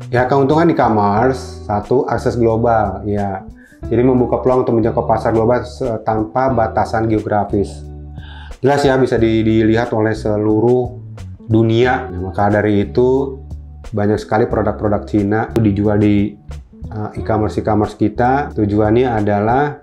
Ya, keuntungan e-commerce, satu, akses global, ya. Jadi membuka peluang untuk menjangkau pasar global tanpa batasan geografis. Jelas ya, bisa dilihat oleh seluruh dunia. Nah, maka dari itu, banyak sekali produk-produk Cina dijual di e-commerce kita. Tujuannya adalah,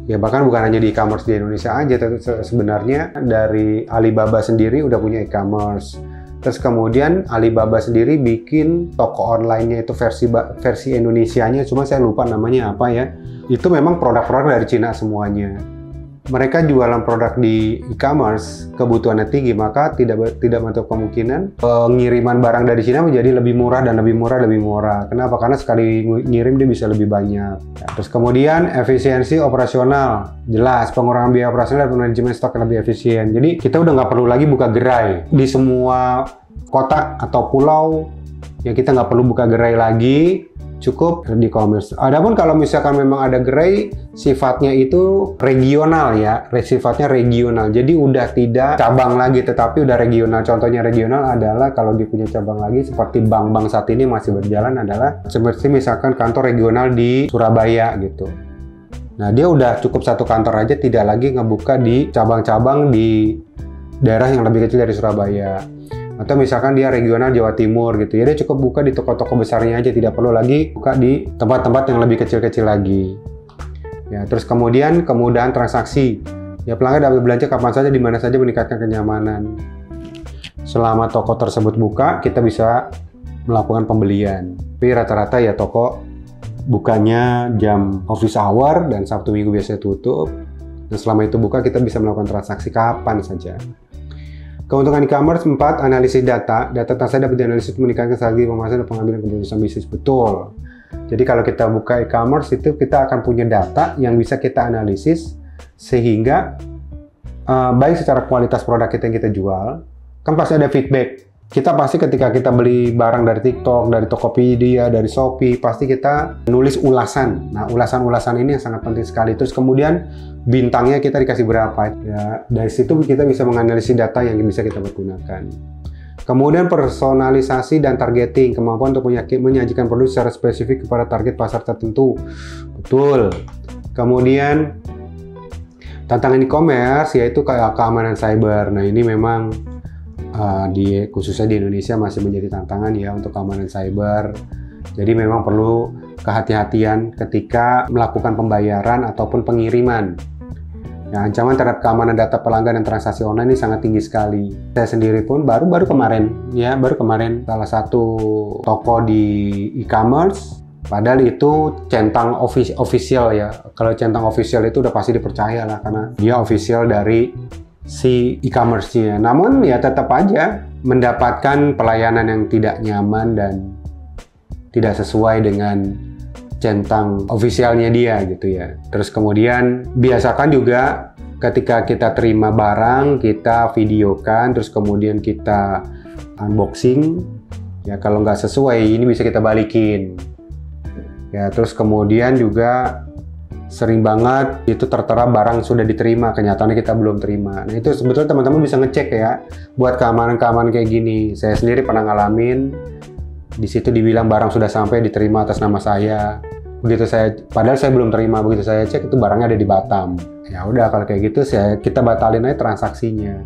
ya bahkan bukan hanya di e-commerce di Indonesia aja, sebenarnya dari Alibaba sendiri udah punya e-commerce. Terus kemudian Alibaba sendiri bikin toko online-nya itu versi Indonesianya, cuma saya lupa namanya apa ya. Itu memang produk-produk dari Cina semuanya. Mereka jualan produk di e-commerce, kebutuhannya tinggi, maka tidak menutup kemungkinan pengiriman barang dari Cina menjadi lebih murah dan lebih murah. Kenapa? Karena sekali ngirim dia bisa lebih banyak. Ya, terus kemudian efisiensi operasional, jelas pengurangan biaya operasional dan manajemen stok yang lebih efisien. Jadi kita udah nggak perlu lagi buka gerai di semua kota atau pulau. Ya, kita nggak perlu buka gerai lagi. Cukup di e-commerce. Adapun kalau misalkan memang ada gerai, sifatnya itu regional ya, sifatnya regional. Jadi udah tidak cabang lagi, tetapi udah regional. Contohnya regional adalah kalau dia punya cabang lagi, seperti bank-bank saat ini masih berjalan adalah seperti misalkan kantor regional di Surabaya gitu. Nah, dia udah cukup satu kantor aja, tidak lagi ngebuka di cabang-cabang di daerah yang lebih kecil dari Surabaya. Atau misalkan dia regional Jawa Timur gitu ya, dia cukup buka di toko-toko besarnya aja, tidak perlu lagi buka di tempat-tempat yang lebih kecil-kecil lagi. Ya, terus kemudian kemudahan transaksi. Ya, pelanggan dapat belanja kapan saja, di mana saja, meningkatkan kenyamanan. Selama toko tersebut buka, kita bisa melakukan pembelian. Tapi rata-rata ya toko bukanya jam office hour dan Sabtu Minggu biasanya tutup. Dan selama itu buka, kita bisa melakukan transaksi kapan saja. Keuntungan e-commerce 4, analisis data. Data transaksi dapat dianalisis untuk meningkatkan strategi pemasaran dan pengambilan keputusan bisnis. Betul. Jadi kalau kita buka e-commerce itu kita akan punya data yang bisa kita analisis sehingga baik secara kualitas produk kita yang kita jual, kan pasti ada feedback. Kita pasti ketika kita beli barang dari TikTok, dari Tokopedia, dari Shopee, pasti kita nulis ulasan. Nah, ulasan-ulasan ini yang sangat penting sekali. Terus kemudian bintangnya kita dikasih berapa. Ya, dari situ kita bisa menganalisis data yang bisa kita pergunakan. Kemudian personalisasi dan targeting, kemampuan untuk menyajikan produk secara spesifik kepada target pasar tertentu. Betul. Kemudian tantangan e-commerce yaitu kayak keamanan cyber. Nah, ini memang khususnya di Indonesia masih menjadi tantangan ya untuk keamanan cyber. Jadi memang perlu kehati-hatian ketika melakukan pembayaran ataupun pengiriman. Ya, ancaman terhadap keamanan data pelanggan dan transaksi online ini sangat tinggi sekali. Saya sendiri pun baru kemarin salah satu toko di e-commerce, padahal itu centang official ya. Kalau centang official itu udah pasti dipercaya lah karena dia official dari si e-commerce-nya. Namun ya tetap aja mendapatkan pelayanan yang tidak nyaman dan tidak sesuai dengan centang officialnya dia gitu ya. Terus kemudian biasakan juga ketika kita terima barang, kita videokan, terus kemudian kita unboxing. Ya kalau nggak sesuai ini bisa kita balikin. Ya terus kemudian juga sering banget itu tertera barang sudah diterima, kenyataannya kita belum terima. Nah itu sebetulnya teman-teman bisa ngecek ya buat keamanan kayak gini. Saya sendiri pernah ngalamin, di situ dibilang barang sudah sampai diterima atas nama saya. Padahal saya belum terima, begitu saya cek itu barangnya ada di Batam. Ya udah kalau kayak gitu kita batalin aja transaksinya.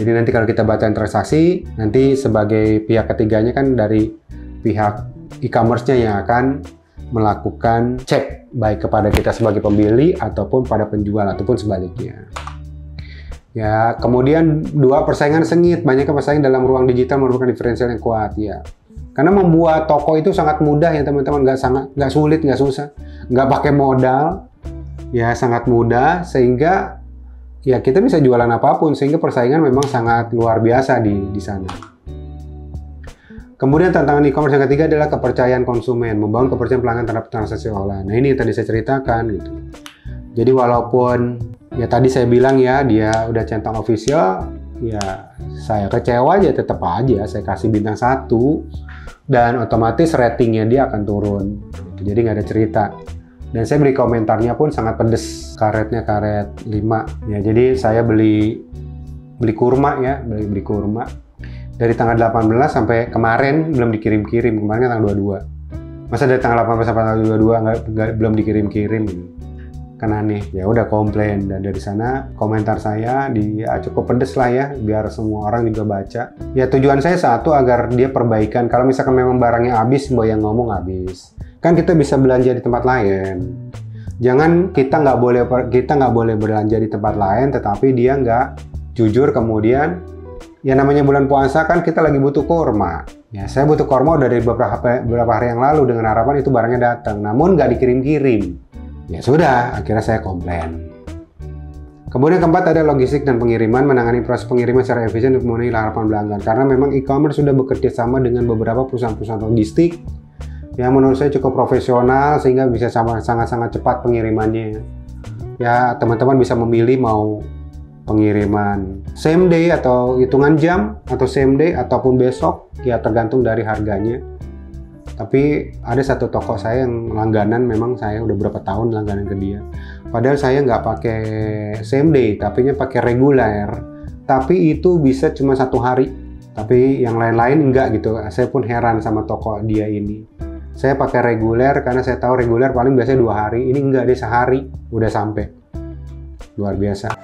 Jadi nanti kalau kita batalin transaksi, nanti sebagai pihak ketiganya kan dari pihak e-commerce-nya yang akan melakukan cek baik kepada kita sebagai pembeli ataupun pada penjual ataupun sebaliknya. Ya, kemudian 2, persaingan sengit. Banyaknya persaingan dalam ruang digital merupakan diferensial yang kuat ya. Karena membuat toko itu sangat mudah ya teman-teman, nggak sulit, nggak susah, nggak pakai modal, ya sangat mudah sehingga ya kita bisa jualan apapun sehingga persaingan memang sangat luar biasa di sana. Kemudian tantangan e-commerce yang ketiga adalah kepercayaan konsumen, membangun kepercayaan pelanggan terhadap transaksi online. Nah ini yang tadi saya ceritakan gitu. Jadi walaupun ya tadi saya bilang ya dia udah centang official, ya saya kecewa aja tetap aja saya kasih bintang 1 dan otomatis ratingnya dia akan turun. Jadi nggak ada cerita. Dan saya beri komentarnya pun sangat pedes, karetnya karet 5. Ya jadi saya beli kurma ya, beli kurma. Dari tanggal 18 sampai kemarin belum dikirim-kirim, kemarin kan tanggal 22. Masa dari tanggal 18 sampai tanggal 22 belum dikirim-kirim, kan aneh. Ya udah komplain, dan dari sana komentar saya cukup pedes lah ya, biar semua orang juga baca. Ya tujuan saya satu, agar dia perbaikan. Kalau misalkan memang barangnya habis, mbak yang ngomong habis, kan kita bisa belanja di tempat lain. Jangan kita nggak boleh belanja di tempat lain, tetapi dia nggak jujur. Kemudian ya namanya bulan puasa kan, kita lagi butuh kurma. Ya saya butuh kurma udah dari beberapa hari yang lalu dengan harapan itu barangnya datang, namun nggak dikirim-kirim. Ya sudah, akhirnya saya komplain. Kemudian keempat ada logistik dan pengiriman, menangani proses pengiriman secara efisien untuk memenuhi harapan pelanggan. Karena memang e-commerce sudah bekerja sama dengan beberapa perusahaan-perusahaan logistik yang menurut saya cukup profesional, sehingga bisa sangat-sangat cepat pengirimannya. Ya teman-teman bisa memilih mau pengiriman same day atau hitungan jam, atau same day ataupun besok, ya tergantung dari harganya. Tapi ada satu toko saya yang langganan, memang saya udah berapa tahun langganan ke dia. Padahal saya nggak pakai same day, tapi pakai reguler. Tapi itu bisa cuma 1 hari. Tapi yang lain-lain enggak gitu. Saya pun heran sama toko dia ini. Saya pakai reguler karena saya tahu reguler paling biasanya 2 hari. Ini enggak, deh sehari udah sampai. Luar biasa.